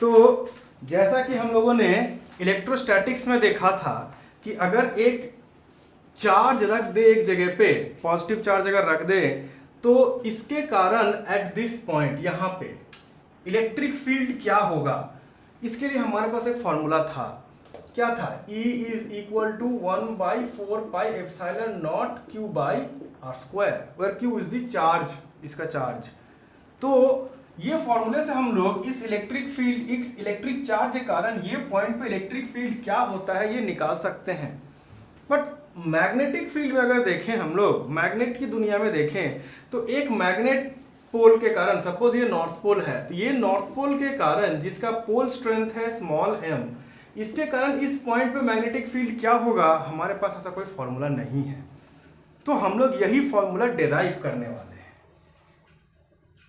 तो जैसा कि हम लोगों ने इलेक्ट्रोस्टैटिक्स में देखा था कि अगर एक चार्ज रख दे एक जगह पे, पॉजिटिव चार्ज अगर रख दे, तो इसके कारण एट दिस पॉइंट यहाँ पे इलेक्ट्रिक फील्ड क्या होगा। इसके लिए हमारे पास एक फॉर्मूला था, क्या था? E is equal to 1/4πε0 Q by R square, where Q is the charge, इसका चार्ज। तो ये फॉर्मूले से हम लोग इस इलेक्ट्रिक फील्ड, इस इलेक्ट्रिक चार्ज के कारण ये पॉइंट पे इलेक्ट्रिक फील्ड क्या होता है ये निकाल सकते हैं। बट मैग्नेटिक फील्ड में अगर देखें, हम लोग मैग्नेट की दुनिया में देखें, तो एक मैग्नेट पोल के कारण, सपोज ये नॉर्थ पोल है, तो ये नॉर्थ पोल के कारण जिसका पोल स्ट्रेंथ है स्मॉल m, इसके कारण इस पॉइंट पे मैग्नेटिक फील्ड क्या होगा, हमारे पास ऐसा कोई फॉर्मूला नहीं है। तो हम लोग यही फॉर्मूला डिराइव करने वाले हैं।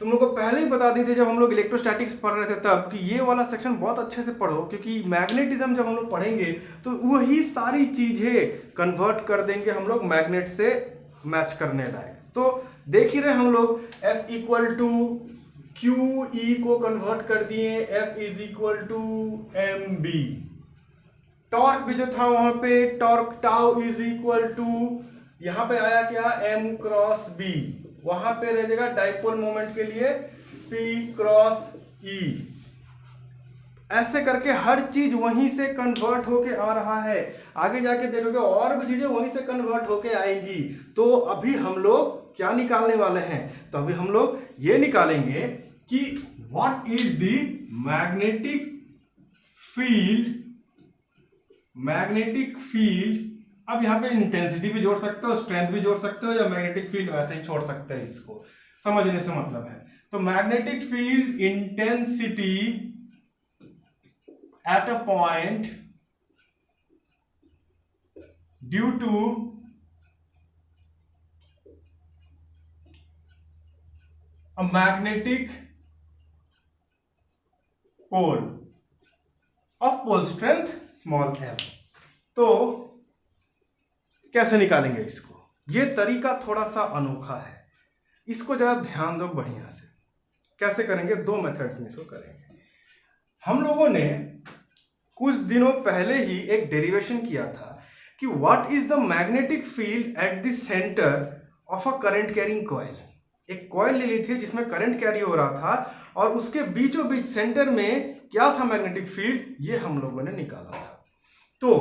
तुम लोग को पहले ही बता दी थी जब हम लोग इलेक्ट्रोस्टैटिक्स पढ़ रहे थे तब, कि ये वाला सेक्शन बहुत अच्छे से पढ़ो, क्योंकि मैग्नेटिज्म जब हम लोग पढ़ेंगे तो वही सारी चीजें कन्वर्ट कर देंगे हम लोग मैग्नेट से मैच करने लायक। तो देख ही रहे हम लोग, F equal to q, E को कन्वर्ट कर दिए, F is equal to M B. Torque भी जो था वहां पे, torque tau is equal to, यहां पे आया क्या, M क्रॉस B, वहां पे रह जाएगा डाइपोल मोमेंट के लिए P क्रॉस E। ऐसे करके हर चीज वहीं से कन्वर्ट होके आ रहा है। आगे जाके देखोगे और भी चीजें वहीं से कन्वर्ट होके आएंगी। तो अभी हम लोग क्या निकालने वाले हैं, तो अभी हम लोग ये निकालेंगे कि what is the magnetic field. Magnetic field, अब यहां पे इंटेंसिटी भी जोड़ सकते हो, स्ट्रेंथ भी जोड़ सकते हो, या मैग्नेटिक फील्ड वैसे ही छोड़ सकते हैं, इसको समझने से मतलब है। तो magnetic field intensity at a point due to a magnetic pole of pole strength small m। तो कैसे निकालेंगे इसको, ये तरीका थोड़ा सा अनोखा है, इसको जरा ध्यान दो बढ़िया से। कैसे करेंगे, दो मेथड्स में इसको करेंगे। हम लोगों ने कुछ दिनों पहले ही एक डेरिवेशन किया था कि what is the magnetic field at the centre of a current carrying coil. एक कॉइल ले ली थी जिसमें करंट कैरी हो रहा था, और उसके बीचों बीच सेंटर में क्या था मैग्नेटिक फील्ड, ये हम लोगों ने निकाला था। तो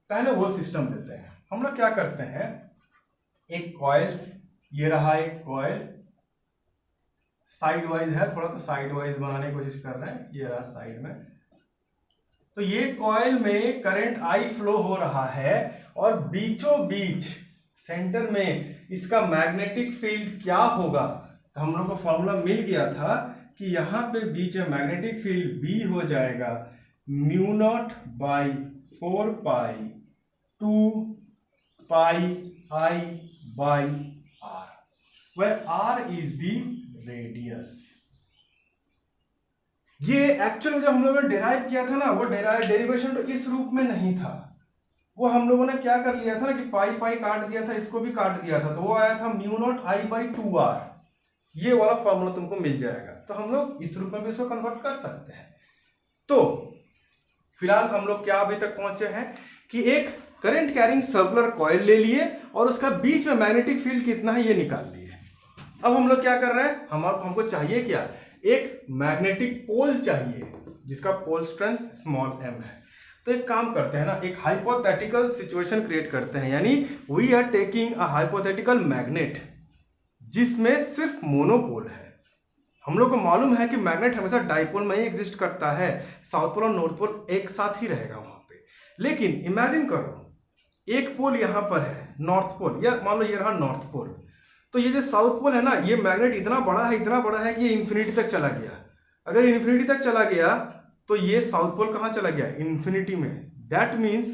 पहले वो सिस्टम लेते हैं। हम लोग क्या करते हैं, एक कॉइल, ये रहा एक कॉइल, साइड वाइज है, थोड़ा तो साइड वाइज बनाने की कोशिश कर रहे हैं, ये रहा साइड में। तो ये कॉइल में करंट I फ्लो हो रहा है, और बीचों बीच सेंटर में इसका मैग्नेटिक फील्ड क्या होगा। तो हम लोग को फॉर्मूला मिल गया था कि यहाँ पे बीच में मैग्नेटिक फील्ड B हो जाएगा mu naught by 4 2 pi I by R, where R is the radius. ये एक्चुअल जब हम लोगों ने डेराइव किया था ना, वो डेरिवेशन तो इस रूप में नहीं था। वो हम लोगों ने क्या कर लिया था ना कि पाई पाई काट दिया था, इसको भी काट दिया था, तो वो आया था mu naught I by 2R। ये वाला फॉर्मूला तुमको मिल जाएगा। तो हम लोग इस रूप में भी इसको कन्वर्ट कर सकते हैं। तो फिलहाल हम लोग क्या अभी तक पहुंचे हैं कि एक करंट कैरिंग सर्कुलर कॉइल ले लिए, और उसका बीच में मैग्नेटिक फील्ड कितना है ये निकाल लिए। अब हम लोग क्या कर रहे हैं, हमको चाहिए क्या, एक मैग्नेटिक पोल चाहिए जिसका पोल स्ट्रेंथ स्मॉल m है। तो एक काम करते हैं ना, एक हाइपोथेटिकल सिचुएशन क्रिएट करते हैं, यानी we are taking a hypothetical magnet जिसमें सिर्फ मोनोपोल है। हम लोग को मालूम है कि मैग्नेट हमेशा डाइपोल में ही एग्जिस्ट करता है, साउथ पोल और नॉर्थ पोल एक साथ ही रहेगा वहां पे। लेकिन इमेजिन करो, एक पोल यहां पर है नॉर्थ पोल, या मान लो ये रहा नॉर्थ पोल, तो ये जो साउथ पोल है ना, ये मैग्नेट इतना बड़ा है कि ये इन्फिनिटी तक चला गया। अगर इन्फिनिटी तक चला गया तो ये साउथ पोल कहाँ चला गया, इन्फिनिटी में। दैट मीन्स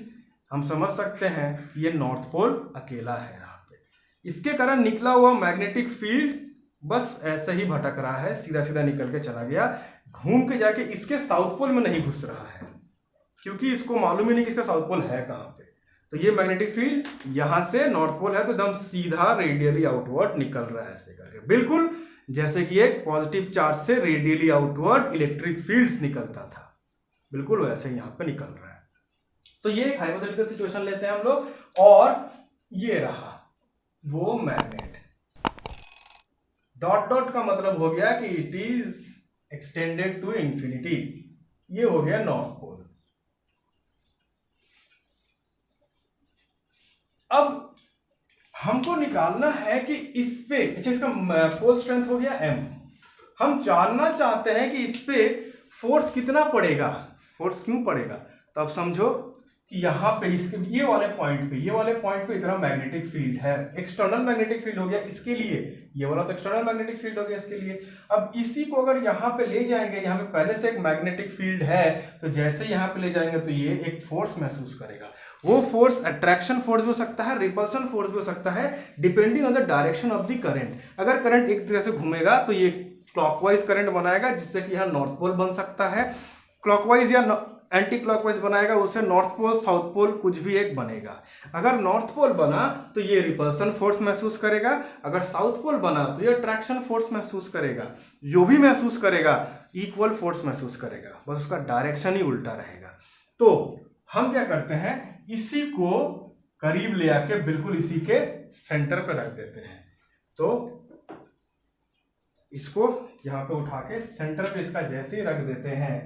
हम समझ सकते हैं कि ये नॉर्थ पोल अकेला है यहाँ पे। इसके कारण निकला हुआ मैग्नेटिक फील्ड बस ऐसे ही भटक रहा है, सीधा सीधा निकल के चला गया, घूम के जाके इसके साउथ पोल में नहीं घुस रहा है, क्योंकि इसको मालूम ही नहीं कि इसका साउथ पोल है कहाँ पे। तो ये मैग्नेटिक फील्ड यहां से नॉर्थ पोल है तो एकदम सीधा रेडियली आउटवर्ड निकल रहा है, ऐसे करके, बिल्कुल जैसे कि एक पॉजिटिव चार्ज से रेडियली आउटवर्ड इलेक्ट्रिक फील्ड्स निकलता था। बिल्कुल वैसे यहाँ पे निकल रहा है। तो ये एक हाइपोथेटिकल सिचुएशन लेते हैं हम लोग, और ये रहा वो मैग्नेट। डॉट डॉट का मतलब हो गया कि it is extended to infinity, ये हो गया नॉर्थ पोल। अब हमको निकालना है कि इस पे, अच्छा इसका पोल स्ट्रेंथ हो गया m, हम जानना चाहते हैं कि इस पे फोर्स कितना पड़ेगा, फोर्स क्यों पड़ेगा। तो अब समझो कि यहाँ पे इसके ये वाले पॉइंट पे इतना मैग्नेटिक फील्ड है, एक्सटर्नल मैग्नेटिक फील्ड हो गया इसके लिए, ये वाला तो एक्सटर्नल मैग्नेटिक फील्ड हो गया इसके लिए। अब इसी को अगर यहाँ पे ले जाएंगे, यहाँ पे पहले से एक मैग्नेटिक फील्ड है, तो जैसे यहाँ पे ले जाएंगे तो ये एक फोर्स महसूस करेगा। वो फोर्स अट्रैक्शन फोर्स भी हो सकता है, रिपल्सन फोर्स भी हो सकता है, depending on the direction of the current. अगर करंट एक तरह से घूमेगा तो ये क्लॉकवाइज करंट बनाएगा, जिससे कि यहाँ नॉर्थ पोल बन सकता है, क्लॉकवाइज या एंटी क्लॉकवाइज बनाएगा, उससे नॉर्थ पोल साउथ पोल कुछ भी एक बनेगा। अगर नॉर्थ पोल बना तो ये रिपल्सन फोर्स महसूस करेगा, अगर साउथ पोल बना तो ये अट्रैक्शन फोर्स महसूस करेगा। जो भी महसूस करेगा इक्वल फोर्स महसूस करेगा, बस उसका डायरेक्शन ही उल्टा रहेगा। तो हम क्या करते हैं, इसी को करीब ले आके बिल्कुल इसी के सेंटर पे रख देते हैं। तो इसको यहां पे उठा के सेंटर पे इसका जैसे ही रख देते हैं,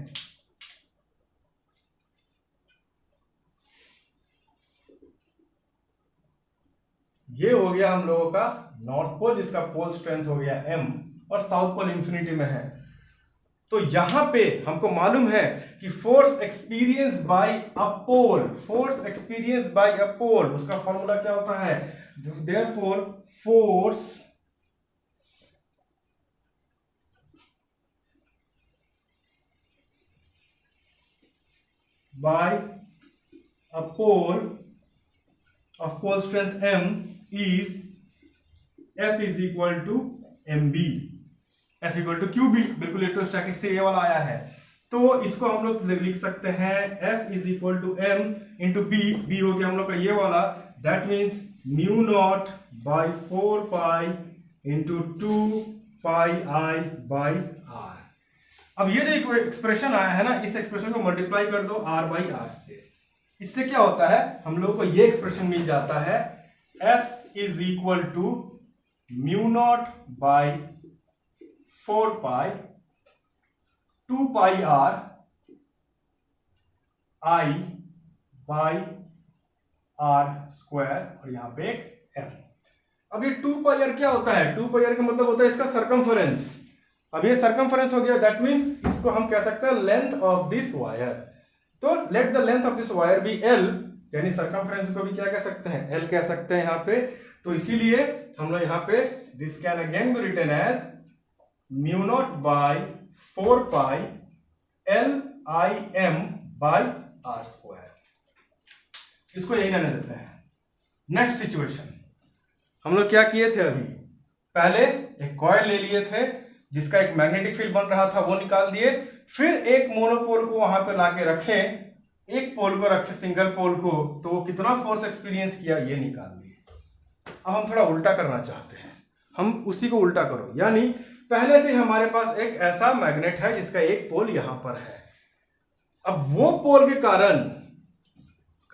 ये हो गया हम लोगों का नॉर्थ पोल, जिसका पोल स्ट्रेंथ हो गया m, और साउथ पोल इंफिनिटी में है। तो यहां पे हमको मालूम है कि force experience by a pole, force experience by a pole, उसका फॉर्मूला क्या होता है, therefore force by a pole of pole strength m is F is equal to mb, F equal to qb, बिल्कुल इलेक्ट्रोस्टैटिक्स से ये वाला आया है। तो इसको हम लोग लिख सकते हैं F is equal to m into b, b हो गया हम लोग का ये वाला, that means mu naught by 4 pi into 2 pi I by r। अब ये जो एक्सप्रेशन आया है ना, इस एक्सप्रेशन को मल्टीप्लाई कर दो r by r से, इससे क्या होता है, हम लोगों को ये एक्सप्रेशन मिल जाता है F is equal to mu naught by 4 pi 2 pi r I by r square, और यहां पे एक m। अब ये 2 पाई r क्या होता है, 2 पाई r का मतलब होता है इसका सर्कमफरेंस। अब ये सर्कमफरेंस हो गया, दैट मीन्स इसको हम कह सकते हैं लेंथ ऑफ दिस वायर। तो let the length of this wire be L, यानी सर्कमफ्रेंस को भी क्या कह सकते हैं, L कह सकते हैं यहाँ पे। तो इसीलिए हम लोग यहाँ पे this can again be written as mu naught by 4 pi L I M by R square. इसको यही रहने देते हैं। नेक्स्ट सिचुएशन, हम लोग क्या किए थे, अभी पहले एक कॉइल ले लिए थे जिसका एक मैग्नेटिक फील्ड बन रहा था, वो निकाल दिए, फिर एक मोनोपोल को वहां पे लाके रखे, एक पोल को रखे सिंगल पोल को, तो वो कितना फोर्स एक्सपीरियंस किया ये निकाल दिए। अब हम थोड़ा उल्टा करना चाहते हैं, हम उसी को उल्टा करो, यानी पहले से हमारे पास एक ऐसा मैग्नेट है जिसका एक पोल यहां पर है। अब वो पोल के कारण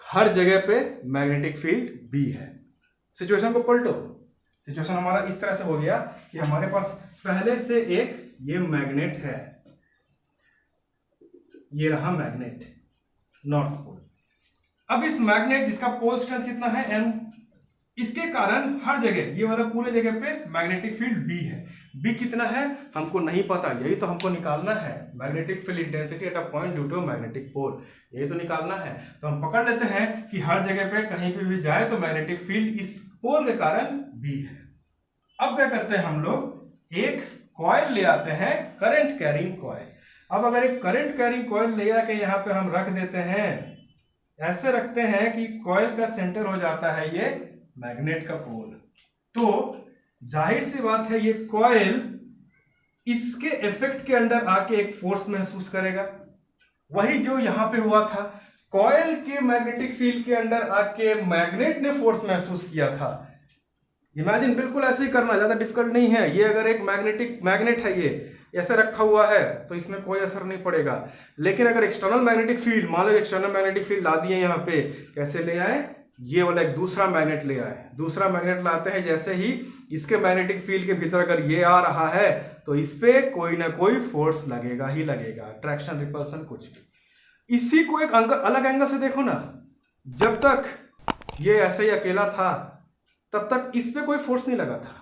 हर जगह पे मैग्नेटिक फील्ड B है। सिचुएशन को पलटो, सिचुएशन हमारा इस तरह से हो गया कि हमारे पास पहले से एक ये मैग्नेट है, ये रहा मैग्नेट नॉर्थ पोल। अब इस मैग्नेट जिसका पोल स्ट्रेंथ कितना है m, इसके कारण हर जगह ये वाला पूरे जगह पे मैग्नेटिक फील्ड B है। B कितना है हमको नहीं पता, यही तो हमको निकालना है, magnetic field intensity at a point due to magnetic pole, यही तो निकालना है। तो हम पकड़ लेते हैं कि हर जगह पे कहीं पे भी जाए तो मैग्नेटिक फील्ड इस पोल के कारण B है। अब क्या करते हैं हम लोग, एक कॉइल ले आते हैं, करंट कैरिंग कॉइल। अब अगर एक करंट कैरिंग कॉइल ले आके यहाँ पे हम रख देते हैं, ऐसे रखते हैं कि कॉइल का सेंटर हो जाता है ये मैग्नेट का पोल, तो जाहिर सी बात है ये कॉइल इसके इफेक्ट के अंदर आके एक फोर्स महसूस करेगा, वही जो यहां पे हुआ था, कॉइल के मैग्नेटिक फील्ड के अंदर आके मैग्नेट ने फोर्स महसूस किया था। इमेजिन, बिल्कुल ऐसे ही करना, ज्यादा डिफिकल्ट नहीं है। ये अगर एक मैग्नेट है, ये ऐसे रखा हुआ है तो इसमें कोई असर नहीं पड़ेगा। लेकिन अगर एक्सटर्नल मैग्नेटिक फील्ड, मान लो एक्सटर्नल मैग्नेटिक फील्ड ला दिए यहाँ पे, कैसे ले आए, ये वाला एक दूसरा मैग्नेट ले आए, दूसरा मैग्नेट लाते हैं, जैसे ही इसके मैग्नेटिक फील्ड के भीतर अगर ये आ रहा है तो इस पे कोई ना कोई फोर्स लगेगा ही लगेगा, अट्रैक्शन रिपल्सन कुछ भी। इसी को एक अलग एंगल से देखो ना, जब तक ये ऐसे ही अकेला था तब तक इस पे कोई फोर्स नहीं लगा था।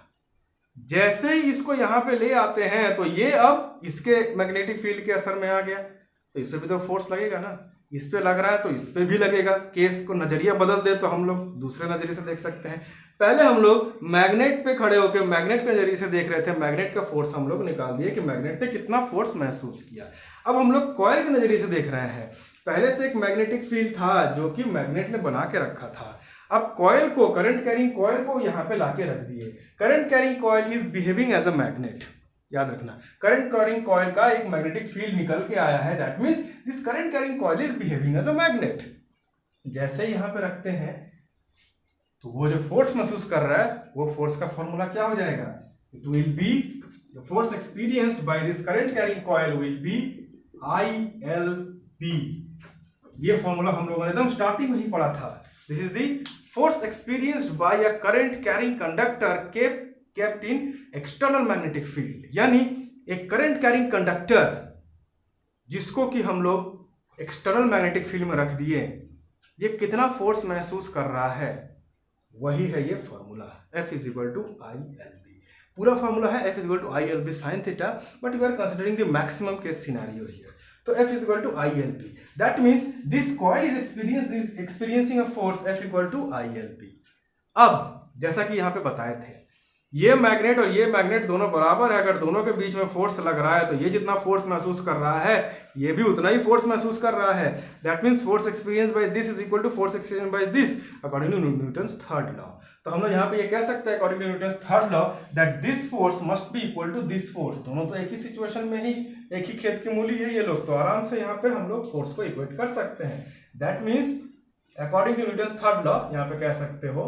जैसे ही इसको यहाँ पे ले आते हैं तो ये अब इसके मैग्नेटिक फील्ड के असर में आ गया, तो इस पे भी तो फोर्स लगेगा ना, इस पे लग रहा है तो इस पे भी लगेगा। केस को नजरिया बदल दे तो हम लोग दूसरे नजरिए से देख सकते हैं। पहले हम लोग मैग्नेट पे खड़े होकर मैग्नेट के नजरिए से देख रहे थे, मैग्नेट का फोर्स हम लोग निकाल दिए कि मैग्नेट ने कितना फोर्स महसूस किया। अब हम लोग कॉइल के नजरिए से देख रहे हैं, पहले से एक मैग्नेटिक फील्ड था जो कि मैग्नेट ने बना के रखा था। अब कॉइल को, करंट कैरिंग कॉइल को यहाँ पे लाके रख दिए। Current carrying coil is behaving as a magnet, याद रखना, करंट कैरिंग कॉइल का एक मैग्नेटिक फील्ड निकल के आया है, that means this current carrying coil is behaving as a magnet. जैसे यहाँ पे रखते हैं तो वो जो फोर्स महसूस कर रहा है वो फोर्स का फॉर्मूला क्या हो जाएगा, it will be the force experienced by this current carrying coil will be ILP। ये फॉर्मूला हम लोगों ने एकदम स्टार्टिंग में ही पढ़ा था। This is the force experienced bye a current carrying conductor kept in external magnetic field. यानी एक करंट कैरिंग कंडक्टर जिसको कि हम लोग एक्सटर्नल मैग्नेटिक फील्ड में रख दिए, ये कितना फोर्स महसूस कर रहा है, वही है ये formula, F is equal to ILB। पूरा फॉर्मूला है F is equal to ILB sin theta, but you are considering the maximum case scenario here. तो F is equal to ILP, that means this coil is experiencing a force F equal to ILP। अब जैसा कि यहाँ पे बताए थे, ये magnet और ये मैग्नेट दोनों बराबर है, अगर दोनों के बीच में फोर्स लग रहा है तो ये जितना फोर्स महसूस कर रहा है ये भी उतना ही फोर्स महसूस कर रहा है। That means force experience by this is equal to force experience by this according to Newton's third law. तो हम लोग यहाँ पे ये कह सकते हैं according to Newton's third law that this force must be equal to this force. दोनों तो एक ही सिचुएशन में ही, एक ही खेत की मूली है ये लोग, तो आराम से यहाँ पे हम लोग फोर्स को इक्वेट कर सकते हैं। That means according to Newton's third law यहाँ पे कह सकते हो,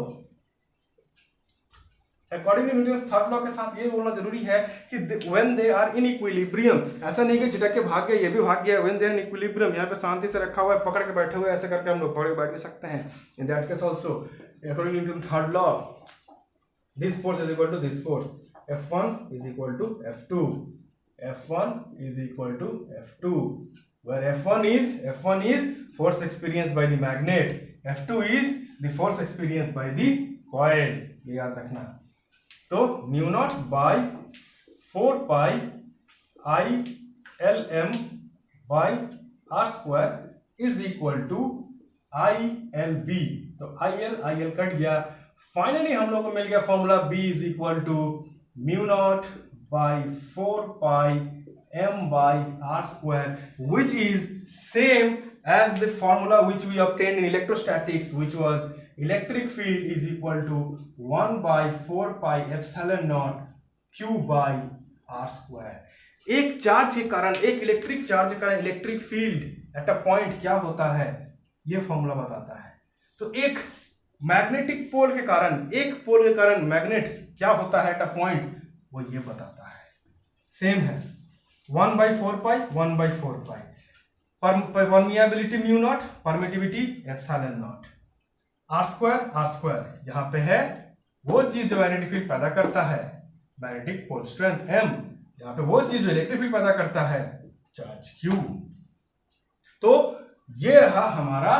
according to Newton's third law के साथ ये बोलना जरूरी है कि when they are in equilibrium, ऐसा नहीं कि झटक के भाग गया, ये भी भाग गया, when they are in equilibrium, यहाँ पे शांति से रखा हुआ है, पकड़ के बैठे हुए, ऐसे करके हम लोग पकड़ के बैठ भी सकते हैं। In that case also according to Newton's third law this force is equal to this force, F1 is equal to F2, F1 is equal to F2, where F1 is force experienced by the magnet, F2 is the force experienced by the coil, ये याद रखना। तो mu naught by 4 pi ILM by R square is equal to ILB। तो IL cut गया, finally हम लोग को मिल गया formula B is equal to mu naught by 4 pi M by R square, which is same as the formula which we obtained in electrostatics, which was electric field is equal to 1 by 4 pi epsilon naught Q by R square। एक charge के कारण, एक electric charge के कारण electric field at a point क्या होता है, ये फॉर्मूला बताता है। तो एक मैग्नेटिक पोल के कारण, एक पोल के कारण मैग्नेट क्या होता है एट अ पॉइंट, वो ये बताता है। सेम है 1 by 4 pi, 1 by 4 pi, permeability mu naught, permittivity epsilon not, R square यहाँ पे है वो चीज जो मैग्नेटिक फील्ड पैदा करता है, मैग्नेटिक पोल स्ट्रेंथ M, यहाँ पे वो चीज जो इलेक्ट्रिक फील्ड पैदा करता है, चार्ज Q। तो ये रहा हमारा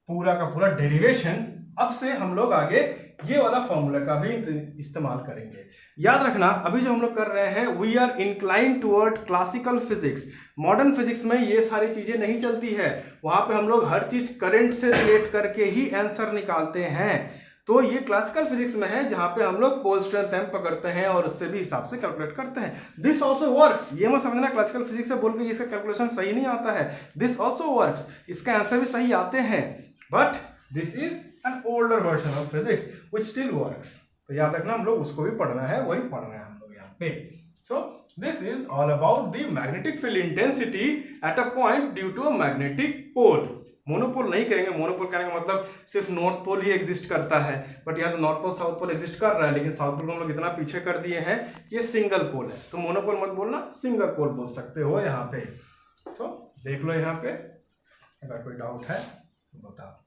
पूरा का पूरा डेरिवेशन। अब से हम लोग आगे ये वाला फॉर्मूला का भी इस्तेमाल करेंगे। याद रखना, अभी जो हम लोग कर रहे हैं we are incline toward classical physics. Modern physics में ये सारी चीजें नहीं चलती है, वहां पे हम लोग हर चीज करंट से रिलेट करके ही आंसर निकालते हैं। तो ये क्लासिकल फिजिक्स में है जहां पे हम लोग पोल स्ट्रेंथ M पकड़ते हैं और उससे भी हिसाब से कैलकुलेट करते हैं। दिस ऑल्सो वर्क्स, ये मत समझना क्लासिकल फिजिक्स से बोल के इसका कैलकुलेशन सही नहीं आता है, दिस ऑल्सो वर्क्स, इसका आंसर भी सही आते हैं, but this is an older version of physics which still works। तो याद रखना, हम लोग उसको भी पढ़ना है, वही पढ़ रहे हैं हम लोग यहाँ पे। So this is all about the magnetic field intensity at a point due to a magnetic pole। Monopole नहीं कहेंगे, मोनोपोल कहने का मतलब सिर्फ नॉर्थ पोल ही एग्जिस्ट करता है, बट यहाँ तो north pole south pole exist कर रहा है, लेकिन साउथ पोल को हम लोग इतना पीछे कर दिए हैं कि ये सिंगल पोल है, तो मोनोपोल मत बोलना, सिंगल पोल बोल सकते हो यहाँ पे। सो देख लो यहाँ पे, अगर कोई डाउट है तो बताओ।